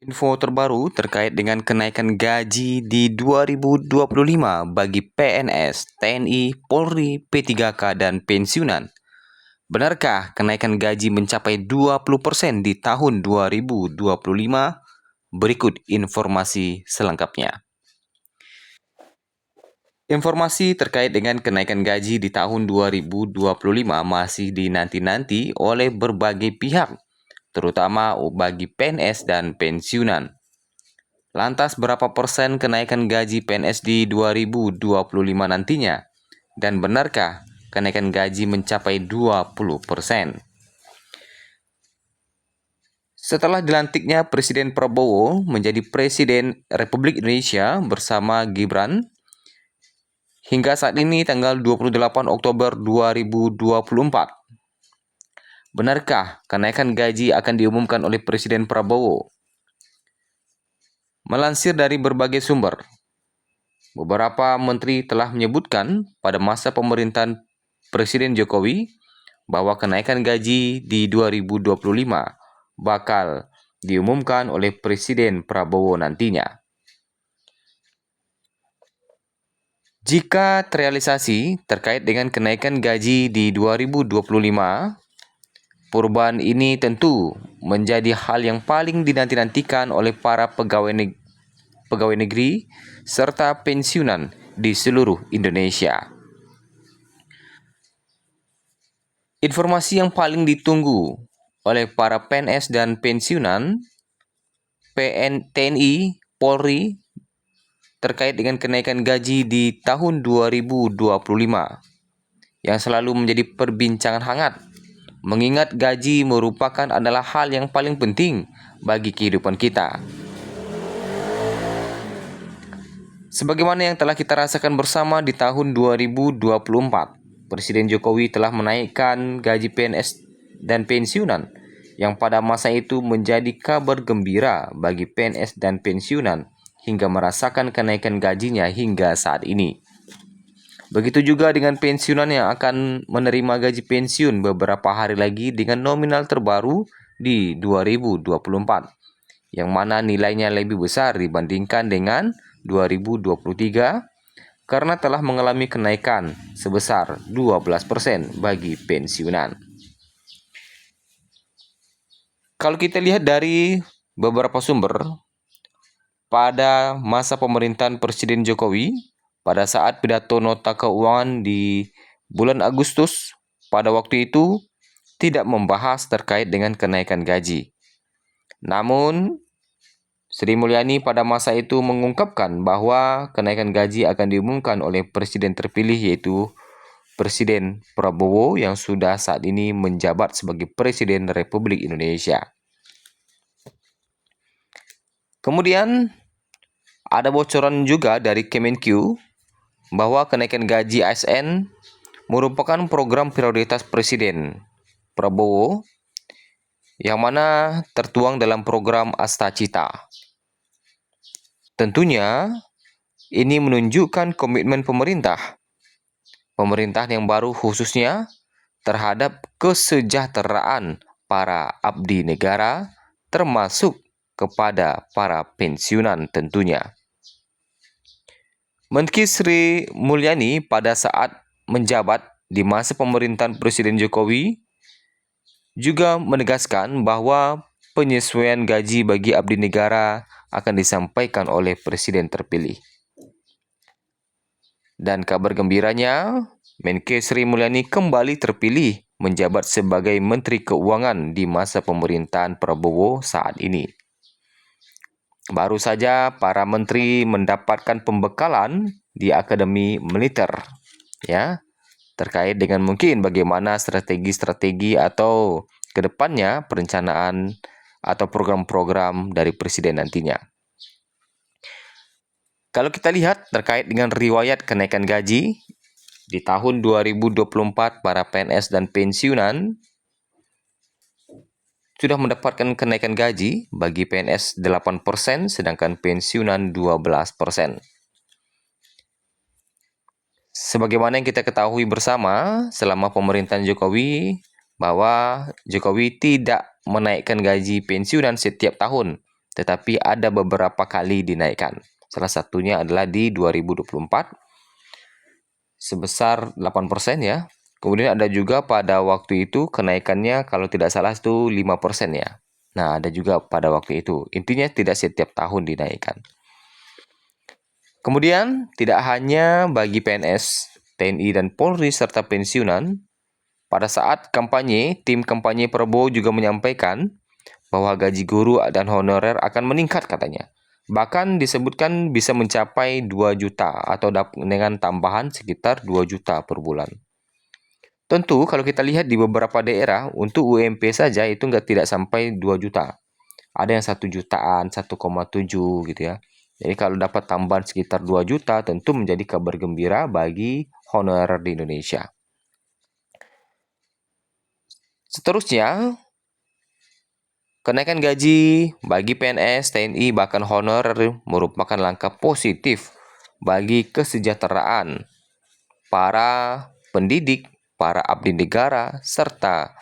Info terbaru terkait dengan kenaikan gaji di 2025 bagi PNS, TNI, Polri, P3K, dan pensiunan. Benarkah kenaikan gaji mencapai 20% di tahun 2025? Berikut informasi selengkapnya. Informasi terkait dengan kenaikan gaji di tahun 2025 masih dinanti-nanti oleh berbagai pihak, terutama bagi PNS dan pensiunan. Lantas berapa persen kenaikan gaji PNS di 2025 nantinya? Dan benarkah kenaikan gaji mencapai 20%? Setelah dilantiknya Presiden Prabowo menjadi Presiden Republik Indonesia bersama Gibran, hingga saat ini tanggal 28 Oktober 2024, benarkah kenaikan gaji akan diumumkan oleh Presiden Prabowo? Melansir dari berbagai sumber, beberapa menteri telah menyebutkan pada masa pemerintahan Presiden Jokowi bahwa kenaikan gaji di 2025 bakal diumumkan oleh Presiden Prabowo nantinya. Jika terrealisasi terkait dengan kenaikan gaji di 2025, perubahan ini tentu menjadi hal yang paling dinanti-nantikan oleh para pegawai negeri serta pensiunan di seluruh Indonesia. Informasi yang paling ditunggu oleh para PNS dan pensiunan, TNI, Polri terkait dengan kenaikan gaji di tahun 2025 yang selalu menjadi perbincangan hangat, mengingat gaji merupakan adalah hal yang paling penting bagi kehidupan kita. Sebagaimana yang telah kita rasakan bersama di tahun 2024, Presiden Jokowi telah menaikkan gaji PNS dan pensiunan yang pada masa itu menjadi kabar gembira bagi PNS dan pensiunan hingga merasakan kenaikan gajinya hingga saat ini. Begitu juga dengan pensiunan yang akan menerima gaji pensiun beberapa hari lagi dengan nominal terbaru di 2024, yang mana nilainya lebih besar dibandingkan dengan 2023 karena telah mengalami kenaikan sebesar 12% bagi pensiunan. Kalau kita lihat dari beberapa sumber, pada masa pemerintahan Presiden Jokowi, pada saat pidato nota keuangan di bulan Agustus, pada waktu itu tidak membahas terkait dengan kenaikan gaji. Namun, Sri Mulyani pada masa itu mengungkapkan bahwa kenaikan gaji akan diumumkan oleh Presiden terpilih, yaitu Presiden Prabowo yang sudah saat ini menjabat sebagai Presiden Republik Indonesia. Kemudian ada bocoran juga dari Kemenq bahwa kenaikan gaji ASN merupakan program prioritas Presiden Prabowo yang mana tertuang dalam program Astacita. Tentunya ini menunjukkan komitmen pemerintah yang baru khususnya terhadap kesejahteraan para abdi negara, termasuk kepada para pensiunan tentunya. Menteri Sri Mulyani pada saat menjabat di masa pemerintahan Presiden Jokowi juga menegaskan bahwa penyesuaian gaji bagi abdi negara akan disampaikan oleh Presiden terpilih. Dan kabar gembiranya, Menkeu Sri Mulyani kembali terpilih menjabat sebagai Menteri Keuangan di masa pemerintahan Prabowo saat ini. Baru saja para menteri mendapatkan pembekalan di Akademi Militer, ya, terkait dengan mungkin bagaimana strategi-strategi atau kedepannya perencanaan atau program-program dari Presiden nantinya. Kalau kita lihat terkait dengan riwayat kenaikan gaji di tahun 2024, para PNS dan pensiunan sudah mendapatkan kenaikan gaji, bagi PNS 8%, sedangkan pensiunan 12%. Sebagaimana yang kita ketahui bersama selama pemerintahan Jokowi, bahwa Jokowi tidak menaikkan gaji pensiunan setiap tahun, tetapi ada beberapa kali dinaikkan. Salah satunya adalah di 2024 sebesar 8% ya. Kemudian ada juga pada waktu itu kenaikannya kalau tidak salah itu 5% ya. Nah, ada juga pada waktu itu. Intinya tidak setiap tahun dinaikkan. Kemudian, tidak hanya bagi PNS, TNI, dan Polri serta pensiunan, pada saat kampanye, tim kampanye Prabowo juga menyampaikan bahwa gaji guru dan honorer akan meningkat katanya. Bahkan disebutkan bisa mencapai 2 juta atau dengan tambahan sekitar 2 juta per bulan. Tentu kalau kita lihat di beberapa daerah untuk UMP saja itu tidak sampai 2 juta. Ada yang 1 jutaan, 1,7 gitu ya. Jadi kalau dapat tambahan sekitar 2 juta tentu menjadi kabar gembira bagi honorer di Indonesia. Seterusnya, kenaikan gaji bagi PNS, TNI, bahkan honorer merupakan langkah positif bagi kesejahteraan para pendidik, para abdi negara, serta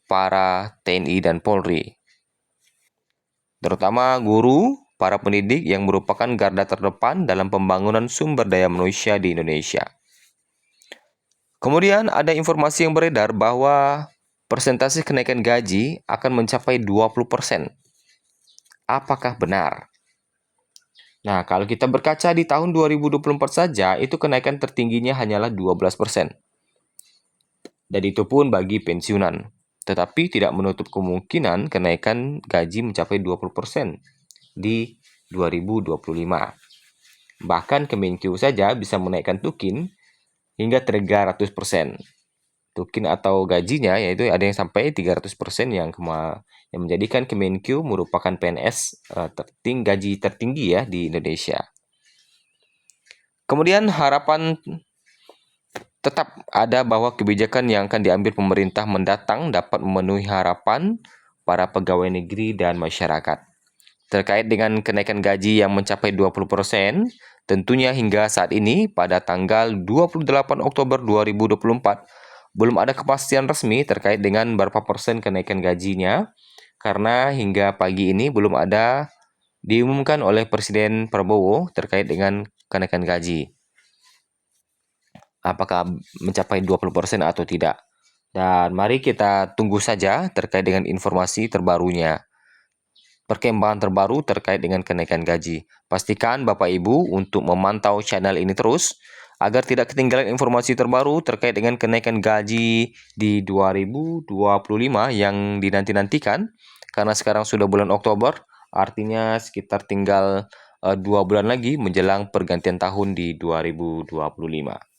para TNI dan Polri. Terutama guru, para pendidik yang merupakan garda terdepan dalam pembangunan sumber daya manusia di Indonesia. Kemudian ada informasi yang beredar bahwa persentase kenaikan gaji akan mencapai 20%. Apakah benar? Nah, kalau kita berkaca di tahun 2024 saja, itu kenaikan tertingginya hanyalah 12%. Dan itu pun bagi pensiunan. Tetapi tidak menutup kemungkinan kenaikan gaji mencapai 20% di 2025. Bahkan Kemenkeu saja bisa menaikkan tukin hingga 300%. Tukin atau gajinya yaitu ada yang sampai 300% yang menjadikan Kemenkeu merupakan PNS gaji tertinggi ya di Indonesia. Kemudian harapan tetap ada bahwa kebijakan yang akan diambil pemerintah mendatang dapat memenuhi harapan para pegawai negeri dan masyarakat. Terkait dengan kenaikan gaji yang mencapai 20%, tentunya hingga saat ini pada tanggal 28 Oktober 2024 belum ada kepastian resmi terkait dengan berapa persen kenaikan gajinya karena hingga pagi ini belum ada diumumkan oleh Presiden Prabowo terkait dengan kenaikan gaji. Apakah mencapai 20% atau tidak. Dan mari kita tunggu saja terkait dengan informasi terbarunya. Perkembangan terbaru terkait dengan kenaikan gaji. Pastikan Bapak Ibu untuk memantau channel ini terus agar tidak ketinggalan informasi terbaru terkait dengan kenaikan gaji di 2025 yang dinanti-nantikan. Karena sekarang sudah bulan Oktober, artinya sekitar tinggal 2 bulan lagi menjelang pergantian tahun di 2025.